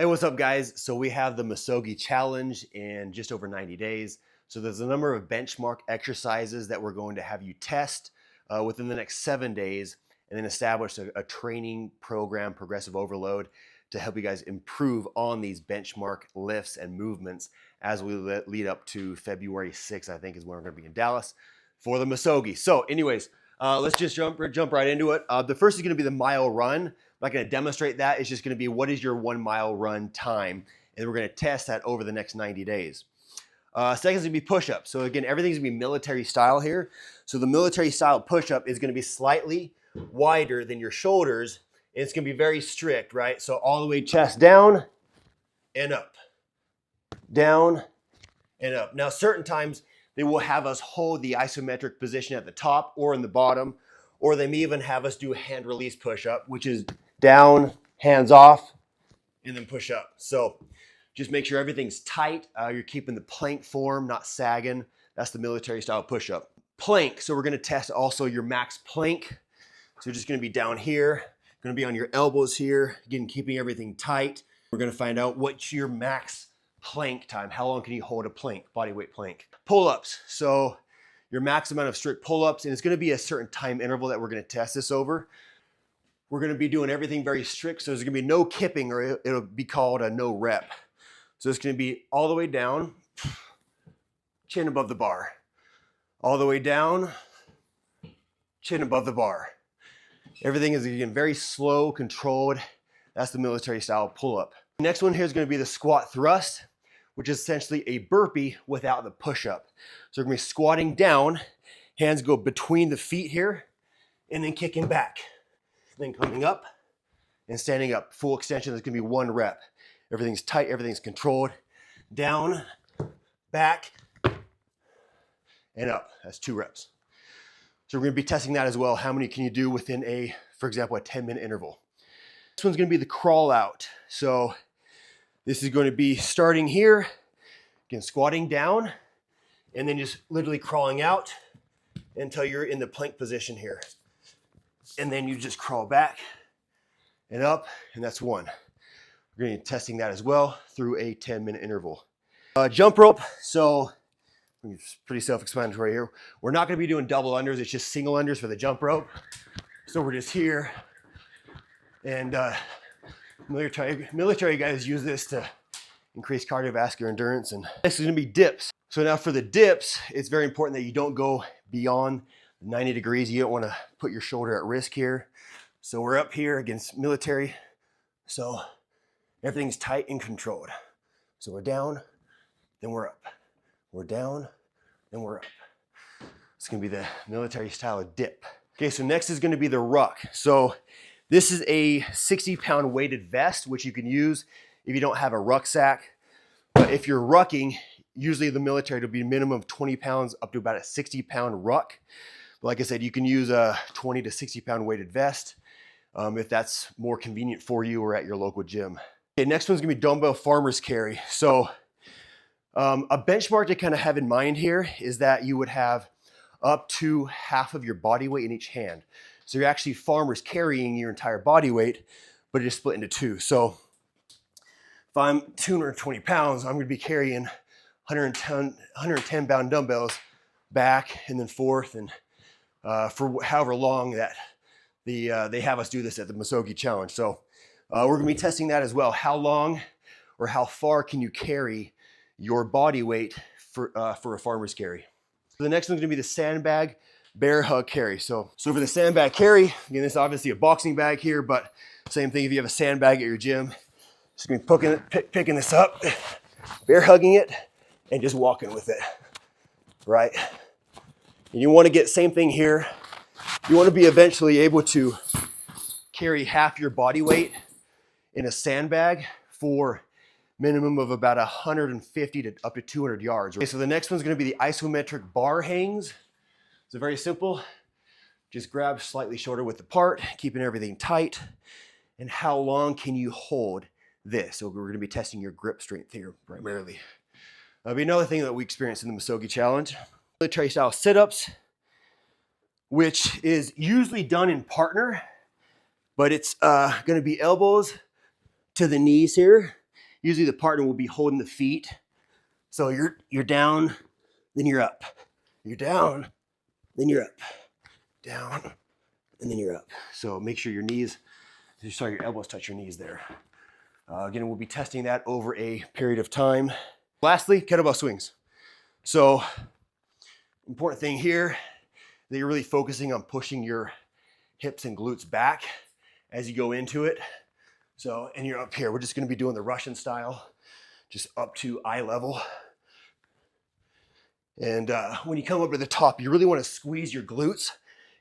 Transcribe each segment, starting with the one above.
Hey, what's up, guys? So we have the Misogi challenge in just over 90 days. So there's a number of benchmark exercises that we're going to have you test within the next 7 days, and then establish a training program, progressive overload, to help you guys improve on these benchmark lifts and movements as we lead up to February 6th, I think is when we're going to be in Dallas for the Misogi. So anyways, let's just jump right into it. The first is going to be the mile run. I'm not going to demonstrate that. It's just going to be what is your 1 mile run time, and we're going to test that over the next 90 days. Second is going to be push-up. So again, everything's going to be military style here. So the military style push-up is going to be slightly wider than your shoulders, and it's going to be very strict, right? So all the way chest down and up, down and up. Now, certain times they will have us hold the isometric position at the top or in the bottom, or they may even have us do a hand release push-up, which is down, hands off, and then push up. So just make sure everything's tight. You're keeping the plank form, not sagging. That's the military style push-up. Plank, so we're gonna test also your max plank. So you're just gonna be down here, gonna be on your elbows here, again, keeping everything tight. We're gonna find out what's your max plank time. How long can you hold a plank, body weight plank? Pull-ups, so your max amount of strict pull-ups, and it's gonna be a certain time interval that we're gonna test this over. We're gonna be doing everything very strict, so there's gonna be no kipping, or it'll be called a no rep. So it's gonna be all the way down, chin above the bar. All the way down, chin above the bar. Everything is, again, very slow, controlled. That's the military style pull-up. Next one here is gonna be the squat thrust, which is essentially a burpee without the push-up. So we're gonna be squatting down, hands go between the feet here, and then kicking back. Then coming up and standing up. Full extension, there's gonna be 1 rep. Everything's tight, everything's controlled. Down, back, and up. That's 2 reps. So we're gonna be testing that as well. How many can you do within for example, a 10-minute interval? This one's gonna be the crawl out. So this is gonna be starting here, again, squatting down, and then just literally crawling out until you're in the plank position here. And then you just crawl back and up, and that's 1. We're going to be testing that as well through a 10-minute interval. Jump rope, so it's pretty self-explanatory here. We're not going to be doing double unders, it's just single unders for the jump rope. So we're just here, and military guys use this to increase cardiovascular endurance. And next is going to be dips. So now for the dips, it's very important that you don't go beyond 90 degrees. You don't want to put your shoulder at risk here. So we're up here against military. So everything's tight and controlled. So we're down, then we're up. We're down, then we're up. It's gonna be the military style of dip. Okay, so next is gonna be the ruck. So this is a 60-pound weighted vest, which you can use if you don't have a rucksack. But if you're rucking, usually the military, it'll be a minimum of 20 pounds up to about a 60-pound ruck. Like I said, you can use a 20 to 60-pound weighted vest if that's more convenient for you or at your local gym. Okay, next one's gonna be dumbbell farmer's carry. So a benchmark to kind of have in mind here is that you would have up to half of your body weight in each hand. So you're actually farmer's carrying your entire body weight, but it is split into 2. So if I'm 220 pounds, I'm gonna be carrying 110 pound dumbbells back and then forth, and for however long that they have us do this at the Misogi challenge. So we're gonna be testing that as well. How long or how far can you carry your body weight for a farmer's carry? So the next one's gonna be the sandbag bear hug carry. So for the sandbag carry, again, this is obviously a boxing bag here, but same thing if you have a sandbag at your gym. Just gonna be picking this up, bear hugging it, and just walking with it, right? And you wanna get same thing here. You wanna be eventually able to carry half your body weight in a sandbag for minimum of about 150 to up to 200 yards. Okay, so the next one's gonna be the isometric bar hangs. So very simple. Just grab slightly shorter width apart, keeping everything tight. And how long can you hold this? So we're gonna be testing your grip strength here primarily. That'll be another thing that we experienced in the Misogi challenge. Military style sit-ups, which is usually done in partner, but it's gonna be elbows to the knees here, usually the partner will be holding the feet. So you're down, then you're up. You're down, then you're up. Down, and then you're up. So make sure your elbows touch your knees there. Again, we'll be testing that over a period of time. Lastly, kettlebell swings. So important thing here, that you're really focusing on pushing your hips and glutes back as you go into it. So, and you're up here. We're just gonna be doing the Russian style, just up to eye level. And when you come up to the top, you really wanna squeeze your glutes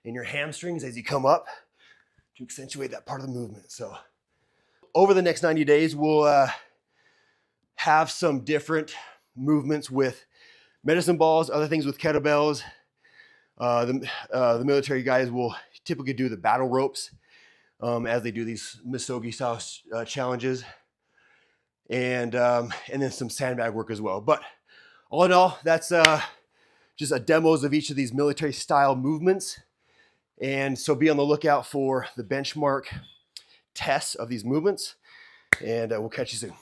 and your hamstrings as you come up to accentuate that part of the movement. So over the next 90 days, we'll have some different movements with medicine balls, other things with kettlebells. The military guys will typically do the battle ropes as they do these Misogi style challenges, and then some sandbag work as well. But all in all, that's just demos of each of these military style movements. And so be on the lookout for the benchmark tests of these movements, and we'll catch you soon.